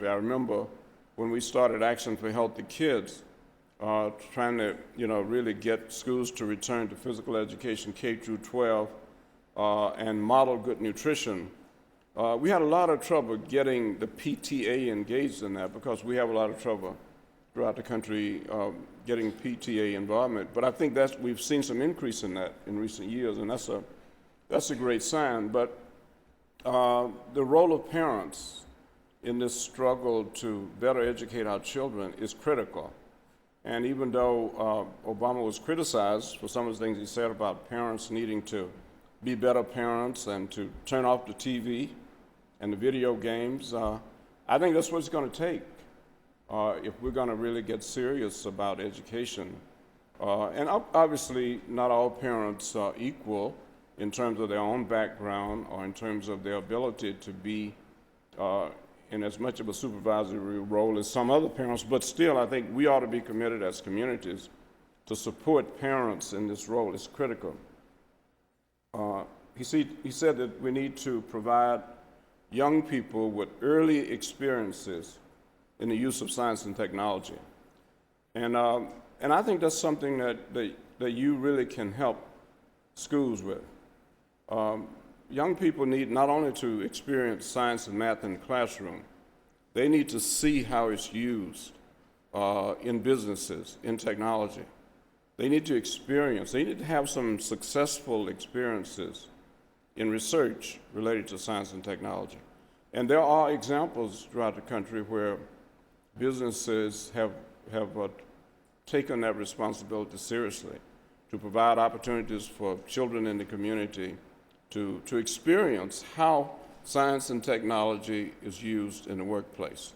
I remember when we started Action for Healthy Kids, trying to, really get schools to return to physical education K through 12 and model good nutrition. We had a lot of trouble getting the PTA engaged in that because we have a lot of trouble throughout the country getting PTA involvement. But I think we've seen some increase in that in recent years, and that's a great sign. But the role of parents in this struggle to better educate our children is critical. And even though Obama was criticized for some of the things he said about parents needing to be better parents and to turn off the TV and the video games, I think that's what it's going to take if we're going to really get serious about education. And obviously, not all parents are equal in terms of their own background or in terms of their ability to be in as much of a supervisory role as some other parents, but still I think we ought to be committed as communities to support parents in this role. It's critical. He said that we need to provide young people with early experiences in the use of science and technology. And I think that's something that you really can help schools with. Young people need not only to experience science and math in the classroom, they need to see how it's used in businesses, in technology. They need to have some successful experiences in research related to science and technology. And there are examples throughout the country where businesses have taken that responsibility seriously to provide opportunities for children in the community to experience how science and technology is used in the workplace.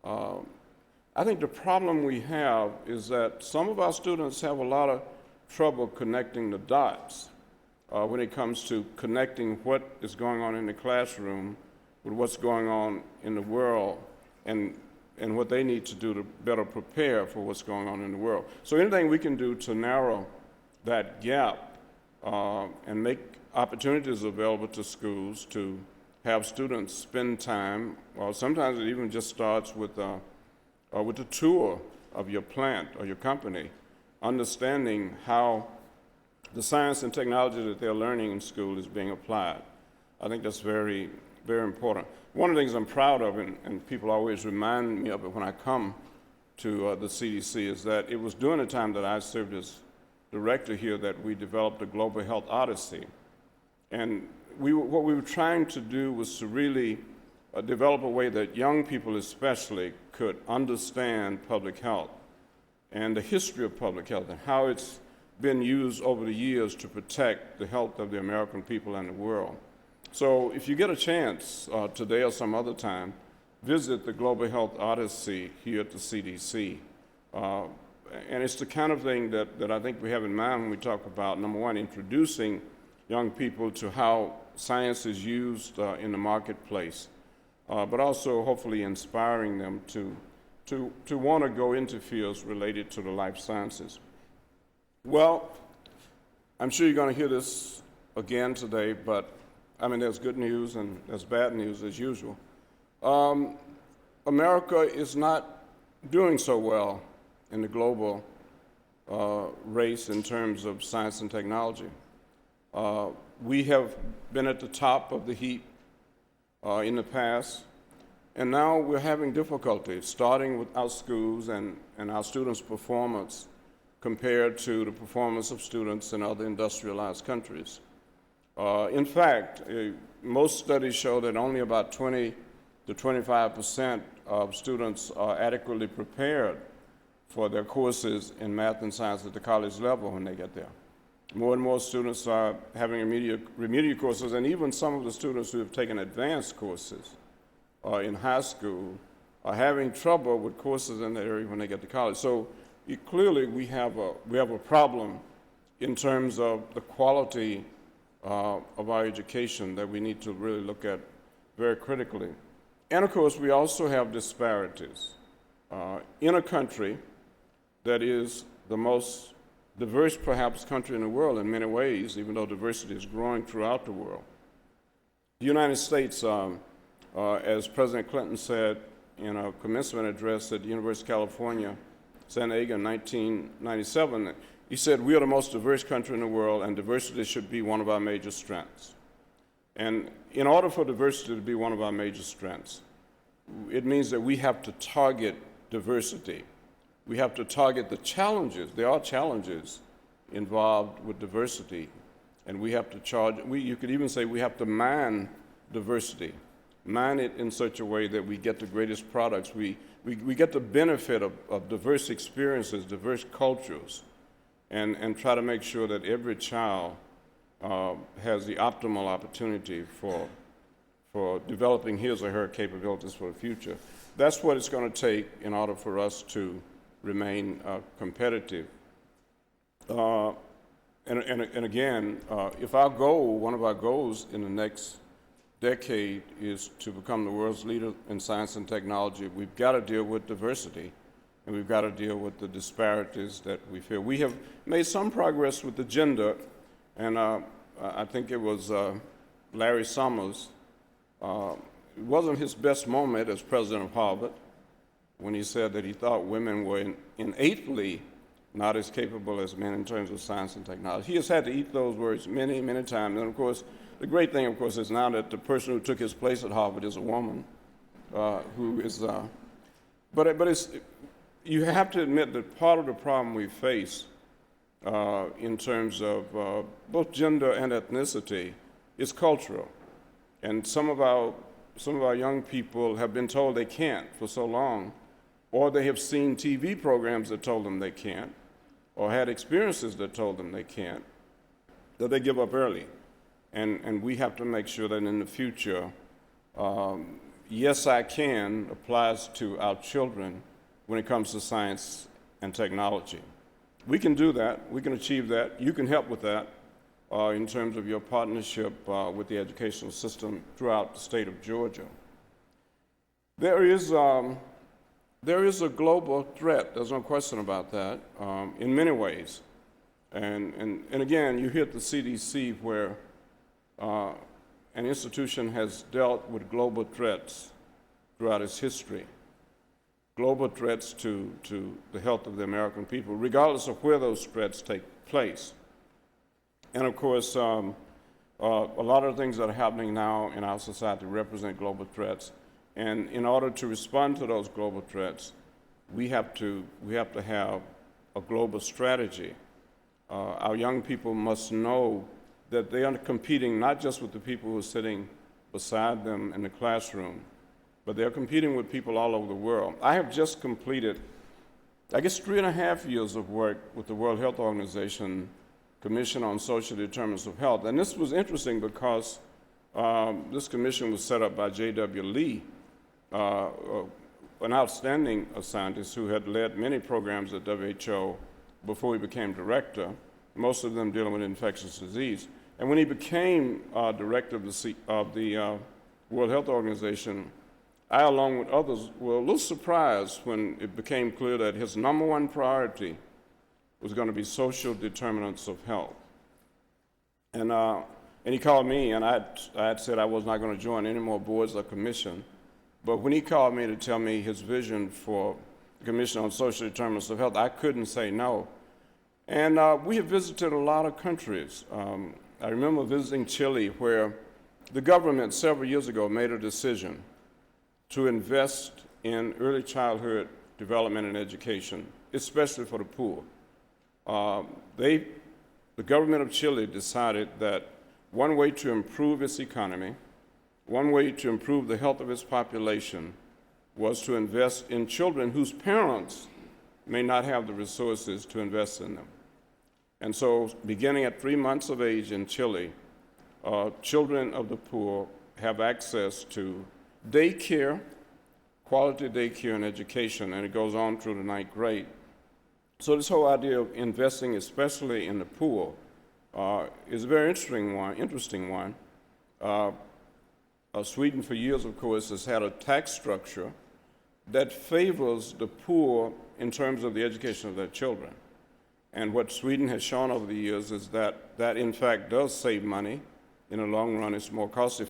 I think the problem we have is that some of our students have a lot of trouble connecting the dots when it comes to connecting what is going on in the classroom with what's going on in the world and what they need to do to better prepare for what's going on in the world. So anything we can do to narrow that gap and make opportunities available to schools to have students spend time, well, sometimes it even just starts with a tour of your plant or your company, understanding how the science and technology that they're learning in school is being applied. I think that's very, very important. One of the things I'm proud of, and people always remind me of it when I come to the CDC, is that it was during the time that I served as director here that we developed the Global Health Odyssey. And what we were trying to do was to really develop a way that young people especially could understand public health and the history of public health and how it's been used over the years to protect the health of the American people and the world. So if you get a chance today or some other time, visit the Global Health Odyssey here at the CDC. And it's the kind of thing that I think we have in mind when we talk about, number one, introducing young people to how science is used in the marketplace, but also hopefully inspiring them to want to go into fields related to the life sciences. Well, I'm sure you're going to hear this again today, but I mean, there's good news and there's bad news as usual. America is not doing so well in the global race in terms of science and technology. We have been at the top of the heap in the past, and now we're having difficulty starting with our schools and our students' performance compared to the performance of students in other industrialized countries. In fact, most studies show that only about 20 to 25% of students are adequately prepared for their courses in math and science at the college level when they get there. More and more students are having remedial courses, and even some of the students who have taken advanced courses in high school are having trouble with courses in that area when they get to college. So clearly we have a problem in terms of the quality of our education that we need to really look at very critically. And of course, we also have disparities. In a country that is the most diverse, perhaps, country in the world in many ways, even though diversity is growing throughout the world. The United States, as President Clinton said, in a commencement address at the University of California, San Diego in 1997. He said, "We are the most diverse country in the world, and diversity should be one of our major strengths." And in order for diversity to be one of our major strengths, it means that we have to target diversity. We have to target the challenges. There are challenges involved with diversity, and we have to you could even say we have to mine diversity, mine it in such a way that we get the greatest products. We get the benefit of diverse experiences, diverse cultures, and try to make sure that every child has the optimal opportunity for developing his or her capabilities for the future. That's what it's going to take in order for us to remain competitive. And again, if one of our goals in the next decade is to become the world's leader in science and technology, we've got to deal with diversity, and we've got to deal with the disparities that we feel. We have made some progress with the gender, and I think it was Larry Summers. It wasn't his best moment as president of Harvard when he said that he thought women were innately not as capable as men in terms of science and technology. He has had to eat those words many, many times. And of course, the great thing, of course, is now that the person who took his place at Harvard is a woman who is, but it's, you have to admit that part of the problem we face in terms of both gender and ethnicity is cultural. And some of our young people have been told they can't for so long, or they have seen TV programs that told them they can't, or had experiences that told them they can't, that they give up early. And we have to make sure that in the future, yes, I can applies to our children when it comes to science and technology. We can do that. We can achieve that. You can help with that in terms of your partnership with the educational system throughout the state of Georgia. There is a global threat, there's no question about that, in many ways. And again, you hit the CDC where an institution has dealt with global threats throughout its history, global threats to the health of the American people, regardless of where those threats take place. And of course, a lot of things that are happening now in our society represent global threats. And in order to respond to those global threats, we have to have a global strategy. Our young people must know that they are competing not just with the people who are sitting beside them in the classroom, but they're competing with people all over the world. I have just completed, I guess, 3.5 years of work with the World Health Organization Commission on Social Determinants of Health. And this was interesting because this commission was set up by J.W. Lee, an outstanding scientist who had led many programs at WHO before he became director, most of them dealing with infectious disease. And when he became director of the World Health Organization, I, along with others, were a little surprised when it became clear that his number one priority was going to be social determinants of health. And he called me, and I had said I was not going to join any more boards or commission. But when he called me to tell me his vision for the Commission on Social Determinants of Health, I couldn't say no. And we have visited a lot of countries. I remember visiting Chile, where the government several years ago made a decision to invest in early childhood development and education, especially for the poor. The government of Chile decided that one way to improve its economy, one way to improve the health of its population, was to invest in children whose parents may not have the resources to invest in them. And so, beginning at 3 months of age in Chile, children of the poor have access to daycare, quality daycare and education, and it goes on through the 9th grade. So this whole idea of investing, especially in the poor, is a very interesting one. Sweden, for years, of course, has had a tax structure that favors the poor in terms of the education of their children. And what Sweden has shown over the years is that in fact does save money. In the long run, it's more cost